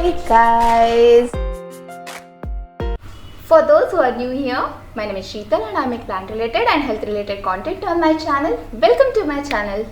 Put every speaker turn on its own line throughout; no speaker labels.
Hey guys! For those who are new here, my name is Sheetal and I make plant related and health related content on my channel. Welcome to my channel.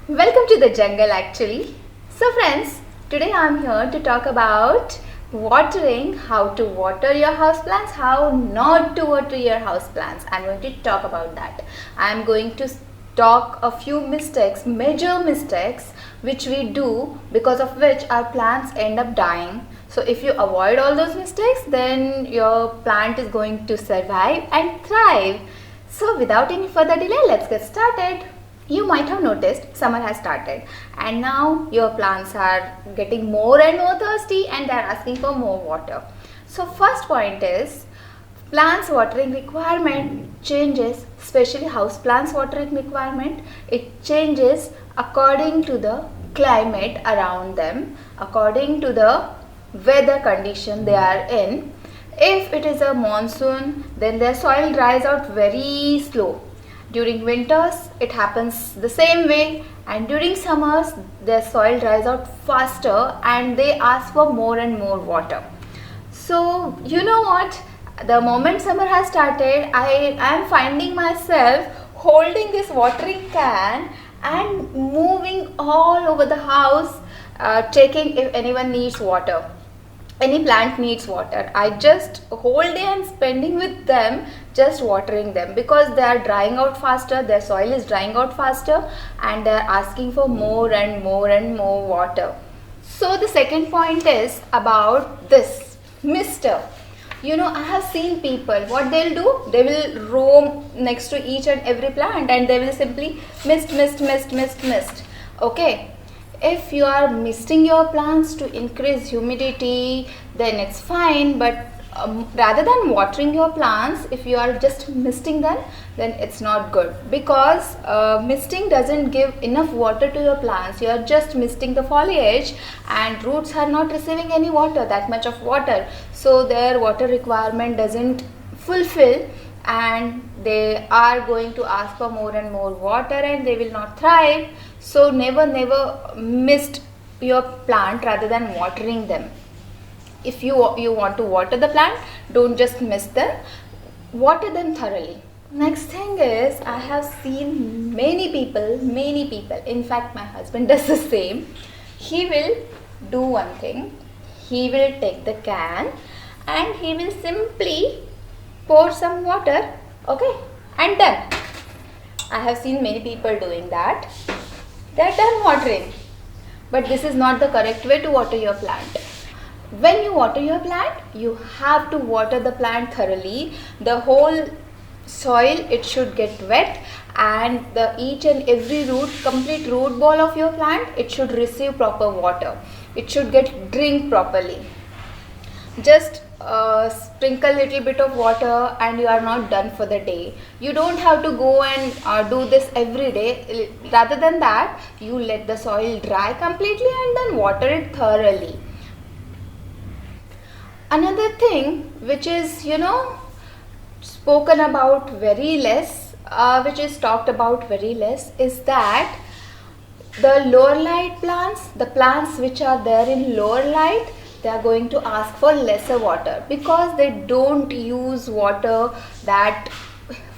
Welcome to the jungle actually. So friends, today I am here to talk about watering, how to water your houseplants, how not to water your houseplants. I am going to talk about that. I am going to talk a few mistakes, major mistakes which we do, because of which our plants end up dying. So if you avoid all those mistakes, then your plant is going to survive and thrive. So without any further delay, let's get started. You might have noticed summer has started and now your plants are getting more and more thirsty and they are asking for more water. So first point is, plants watering requirement changes, especially house plants watering requirement. It changes according to the climate around them, according to the weather condition they are in. If it is a monsoon, then their soil dries out very slow. During winters, it happens the same way, and during summers, their soil dries out faster and they ask for more and more water. So, you know what? The moment summer has started, I am finding myself holding this watering can and moving all over the house, checking if anyone needs water, any plant needs water. I just whole day I'm spending with them, just watering them, because they are drying out faster, their soil is drying out faster and they are asking for more and more and more water. So the second point is about this mister. You know, I have seen people, what they'll do, they will roam next to each and every plant and they will simply mist. Okay, if you are misting your plants to increase humidity, then it's fine, but rather than watering your plants, if you are just misting them, then it's not good, because misting doesn't give enough water to your plants. You are just misting the foliage and roots are not receiving any water, that much of water, so their water requirement doesn't fulfill and they are going to ask for more and more water and they will not thrive. So never mist your plant rather than watering them. If you want to water the plant, don't just mist them, water them thoroughly. Next thing is, I have seen many people, in fact my husband does the same. He will do one thing, he will take the can and he will simply pour some water, okay, and done. I have seen many people doing that. They are done watering. But this is not the correct way to water your plant. When you water your plant, you have to water the plant thoroughly. The whole soil, it should get wet, and the each and every root, complete root ball of your plant, it should receive proper water. It should get drink properly. Just sprinkle little bit of water and you are not done for the day. You don't have to go and do this every day. Rather than that, you let the soil dry completely and then water it thoroughly. Another thing which is, spoken about very less, which is talked about very less, is that the lower light plants, the plants which are there in lower light, they are going to ask for lesser water because they don't use water that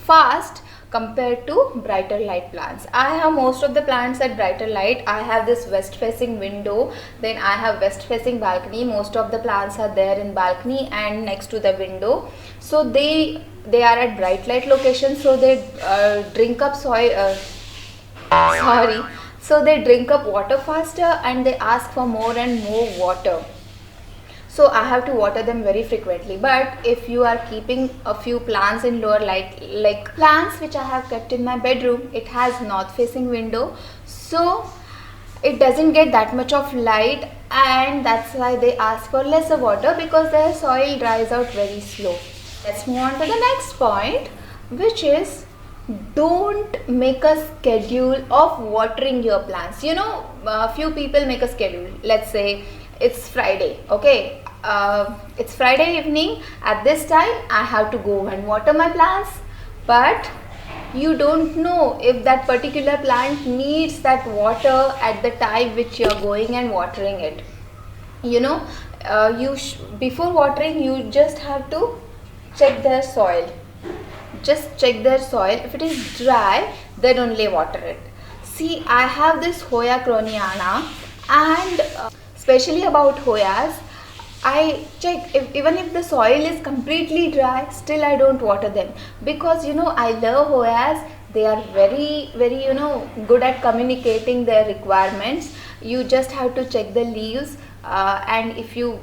fast compared to brighter light plants. I have most of the plants at brighter light. I have this west facing window, then I have west facing balcony. Most of the plants are there in balcony and next to the window. So they are at bright light location, so they drink up soil, so they drink up water faster and they ask for more and more water. So I have to water them very frequently. But if you are keeping a few plants in lower light, like plants which I have kept in my bedroom, it has north facing window, so it doesn't get that much of light and that's why they ask for lesser water, because their soil dries out very slow. Let's move on to the next point, which is, don't make a schedule of watering your plants. A few people make a schedule. Let's say it's Friday, okay, it's Friday evening, at this time I have to go and water my plants, but you don't know if that particular plant needs that water at the time which you are going and watering it. you know, before watering you just have to check their soil. Just check their soil. If it is dry, then only water it. See, I have this Hoya croniana, and especially about Hoyas, I check even if the soil is completely dry, still I don't water them, because I love Hoyas. They are very very good at communicating their requirements. You just have to check the leaves, and if you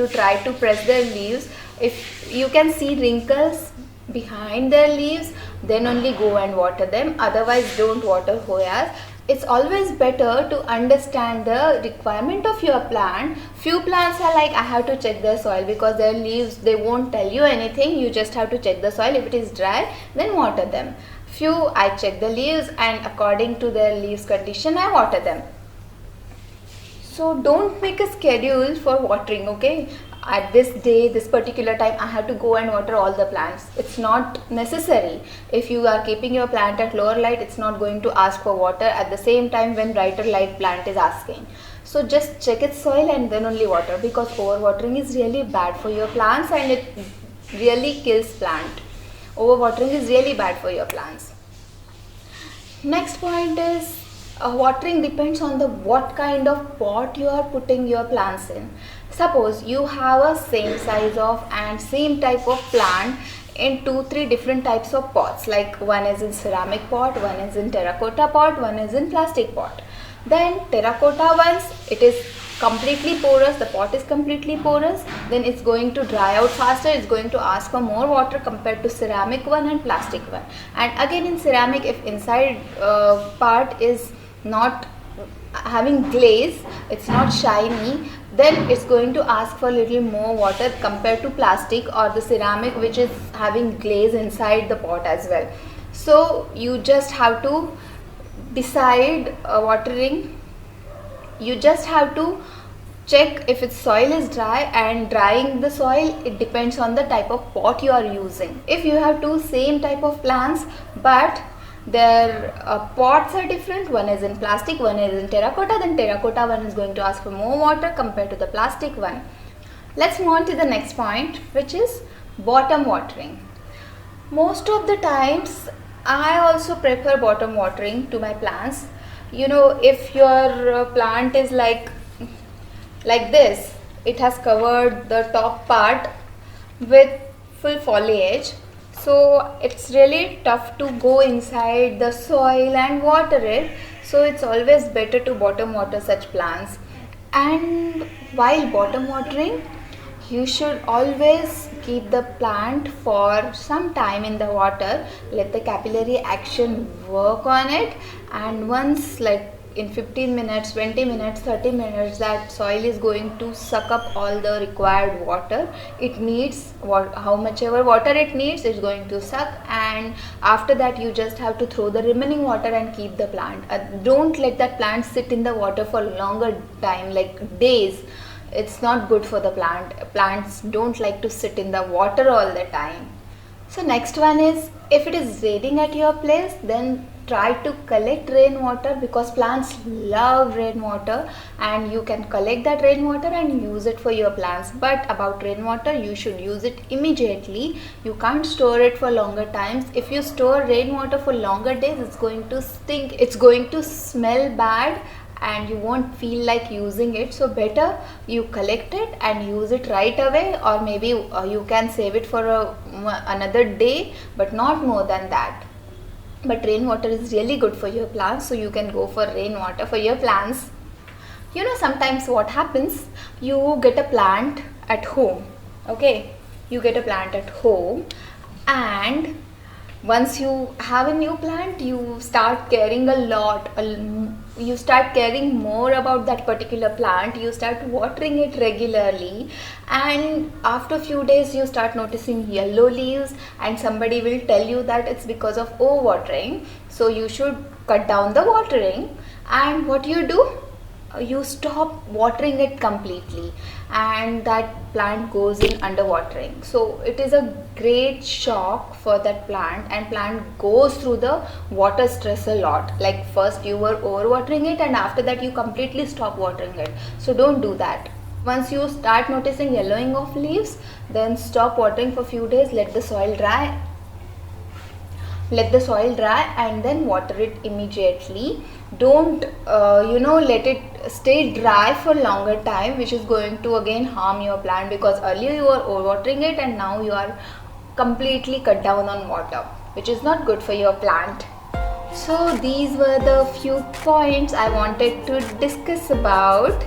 try to press their leaves, if you can see wrinkles behind their leaves, then only go and water them. Otherwise don't water Hoyas. It's always better to understand the requirement of your plant. Few plants are like, I have to check their soil, because their leaves, they won't tell you anything. You just have to check the soil. If it is dry, then water them. Few, I check the leaves, and according to their leaves condition, I water them. So don't make a schedule for watering, okay? At this day, this particular time, I have to go and water all the plants. It's not necessary. If you are keeping your plant at lower light, it's not going to ask for water at the same time when brighter light plant is asking. So just check its soil and then only water, because overwatering is really bad for your plants and it really kills plant. Overwatering is really bad for your plants. Next point is, watering depends on what kind of pot you are putting your plants in. Suppose you have a same size of and same type of plant in 2-3 different types of pots, like one is in ceramic pot, one is in terracotta pot, one is in plastic pot. Then terracotta ones, it is completely porous, the pot is completely porous, then it's going to dry out faster, it's going to ask for more water compared to ceramic one and plastic one. And again in ceramic, if inside part is not having glaze, it's not shiny, then it's going to ask for a little more water compared to plastic or the ceramic, which is having glaze inside the pot as well. So you just have to decide watering. You just have to check if its soil is dry, and drying the soil, it depends on the type of pot you are using. If you have two same type of plants but their pots are different, one is in plastic, one is in terracotta, then terracotta one is going to ask for more water compared to the plastic one. Let's move on to the next point, which is bottom watering. Most of the times I also prefer bottom watering to my plants. If your plant is like this, it has covered the top part with full foliage, so it's really tough to go inside the soil and water it. So it's always better to bottom water such plants. And while bottom watering, you should always keep the plant for some time in the water, let the capillary action work on it, and once, like in 15 minutes, 20 minutes, 30 minutes, that soil is going to suck up all the required water. It needs how much ever water it needs, it's going to suck, and after that you just have to throw the remaining water and keep the plant. Don't let that plant sit in the water for longer time, like days. It's not good for the plant. Plants don't like to sit in the water all the time. So next one is, if it is raining at your place, then try to collect rainwater, because plants love rainwater, and you can collect that rainwater and use it for your plants. But about rainwater, you should use it immediately. You can't store it for longer times. If you store rainwater for longer days, it's going to stink, it's going to smell bad, and you won't feel like using it. So better you collect it and use it right away, or maybe you can save it for another day, but not more than that. But rainwater is really good for your plants, so you can go for rainwater for your plants. Sometimes what happens, you get a plant at home, okay? You get a plant at home, and once you have a new plant, you start caring a lot. You start caring more about that particular plant. You start watering it regularly, and after a few days you start noticing yellow leaves, and somebody will tell you that it's because of overwatering. So you should cut down the watering. And what you do? you stop watering it completely and that plant goes in underwatering. So it is a great shock for that plant, and plant goes through the water stress a lot. Like first you were overwatering it and after that you completely stop watering it. So don't do that. Once you start noticing yellowing of leaves, then stop watering for few days, let the soil dry and then water it immediately. Don't let it stay dry for longer time, which is going to again harm your plant, because earlier you were overwatering it and now you are completely cut down on water, which is not good for your plant. So these were the few points I wanted to discuss about,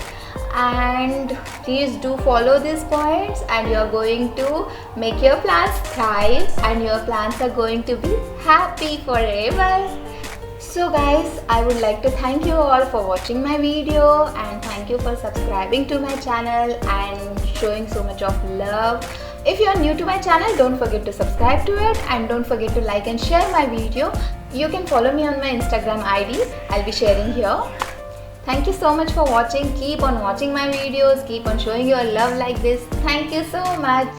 and please do follow these points and you are going to make your plants thrive and your plants are going to be happy forever. So guys, I would like to thank you all for watching my video, and thank you for subscribing to my channel and showing so much of love. If you are new to my channel, don't forget to subscribe to it and don't forget to like and share my video. You can follow me on my Instagram ID. I'll be sharing here. Thank you so much for watching. Keep on watching my videos. Keep on showing your love like this. Thank you so much.